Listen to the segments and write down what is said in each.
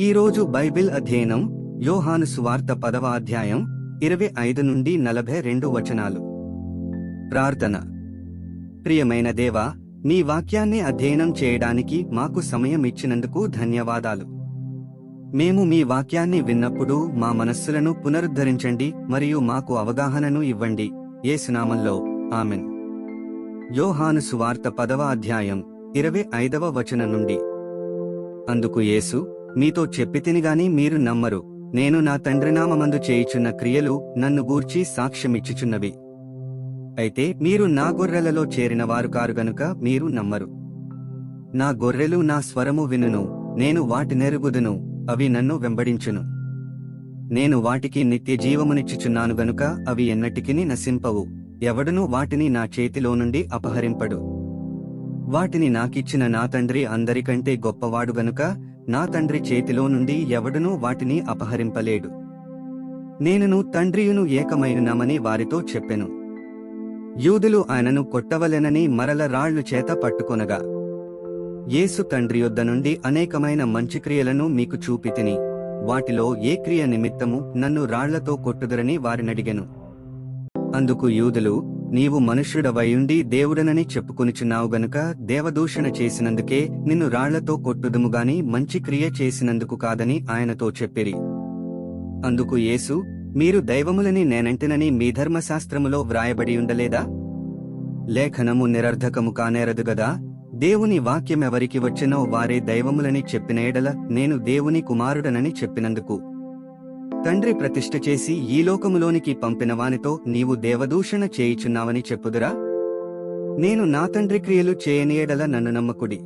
ఈరోజు బైబిల్ అధ్యయనం యోహాను సువార్త 10వ అధ్యాయం 25 నుండి 42 వచనాలు. ప్రార్థన. ప్రియమైన దేవా, నీ వాక్యాన్ని అధ్యయనం చేయడానికి మాకు సమయం ఇచ్చినందుకు ధన్యవాదాలు. మేము మీ వాక్యాన్ని విన్నప్పుడు మా మనస్సులను పునరుద్ధరించండి మరియు మాకు అవగాహనను ఇవ్వండి. యేసు నామములో ఆమెన్. యోహాను సువార్త 10వ అధ్యాయం 25వ వచనం నుండి. అందుకు యేసు, మీతో చెప్పితినిగాని మీరు నమ్మరు. నేను నా తండ్రి నామమందు చేయుచున్న క్రియలు నన్ను గూర్చి సాక్ష్యమిచ్చుచున్నవి. అయితే మీరు నా గొర్రెలలో చేరినవారు కారు గనుక మీరు నమ్మరు. నా గొర్రెలు నా స్వరము వినును, నేను వాటినెరుగుదును, అవి నన్ను వెంబడించును. నేను వాటికి నిత్య జీవమునిచ్చుచున్నాను గనుక అవి ఎన్నటికిని నశింపవు. ఎవడునూ వాటిని నా చేతిలో నుండి అపహరింపడు. వాటిని నాకిచ్చిన నా తండ్రి అందరికంటే గొప్పవాడు గనుక నా తండ్రి చేతిలో నుండి ఎవడునూ వాటిని అపహరింపలేడు. నేనును తండ్రియును ఏకమైనామని వారితో చెప్పెను. యూదులు ఆయనను కొట్టవలెనని మరల రాళ్లు చేత పట్టుకొనగా, యేసు తండ్రి యొద్ద నుండి అనేకమైన మంచి క్రియలను మీకు చూపితిని. వాటిలో ఏ క్రియ నిమిత్తము నన్ను రాళ్లతో కొట్టుదురని వారినడిగెను. అందుకు యూదులు, నీవు మనుష్యుడవయుండి దేవుడనని చెప్పుకొనుచున్నావు గనుక దేవదూషణ చేసినందుకే నిన్ను రాళ్లతో కొట్టుదుముగాని మంచి క్రియ చేసినందుకు కాదని ఆయనతో చెప్పిరి. అందుకు యేసు, మీరు దైవములని నేనంటినని మీ ధర్మశాస్త్రములో వ్రాయబడి ఉండలేదా? లేఖనము నిరర్ధకము కానేరదు గదా. దేవుని వాక్యమెవరికి వచ్చెనో వారే దైవములని చెప్పిన ఎడల నేను దేవుని కుమారుడనని చెప్పినందుకు తండ్రి ప్రతిష్ఠ చేసి ఈ లోకములోనికి పంపిన వానితో నీవు దేవదూషణ చేయుచున్నావని చెప్పుదురా? నేను నా తండ్రి క్రియలు చేయని ఎడల నన్ను నమ్మకుడి.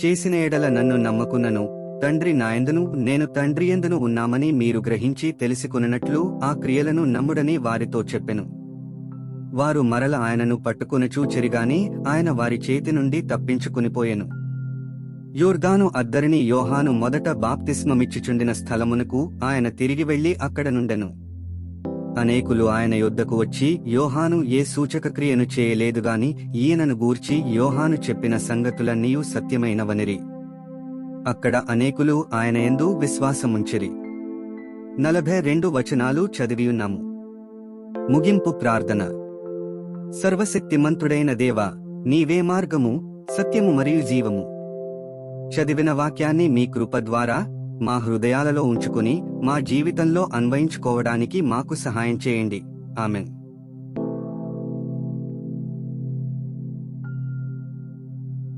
చేసిన ఎడల నన్ను నమ్మకున్నను తండ్రి నాయందును నేను తండ్రి యందును ఉన్నామని మీరు గ్రహించి తెలుసుకొనున్నట్లు ఆ క్రియలను నమ్ముడని వారితో చెప్పెను. వారు మరల ఆయనను పట్టుకొనుచూ చెరిగాని ఆయన వారి చేతి నుండి తప్పించుకునిపోయెను. యొర్దాను అద్దరిని యోహాను మొదట బాప్తిస్మమిచ్చుచుండిన స్థలమునకు ఆయన తిరిగి వెళ్లి అక్కడ నుండెను. అనేకులు ఆయన యొద్దకు వచ్చి, యోహాను ఏ సూచకక్రియను చేయలేదుగాని ఈయనను గూర్చి యోహాను చెప్పిన సంగతులన్నీయూ సత్యమైనవనిరి. అక్కడ అనేకులు ఆయన యందు విశ్వాసముంచిరి. 42 వచనాలు చదివియున్నాము. ముగింపు ప్రార్థన. సర్వశక్తిమంతుడైన దేవా, నీవే మార్గము, సత్యము మరియు జీవము. చదివిన వాక్యాన్ని మీ కృప ద్వారా మా హృదయాలలో ఉంచుకుని మా జీవితంలో అన్వయించుకోవడానికి మాకు సహాయం చేయండి. ఆమెన్.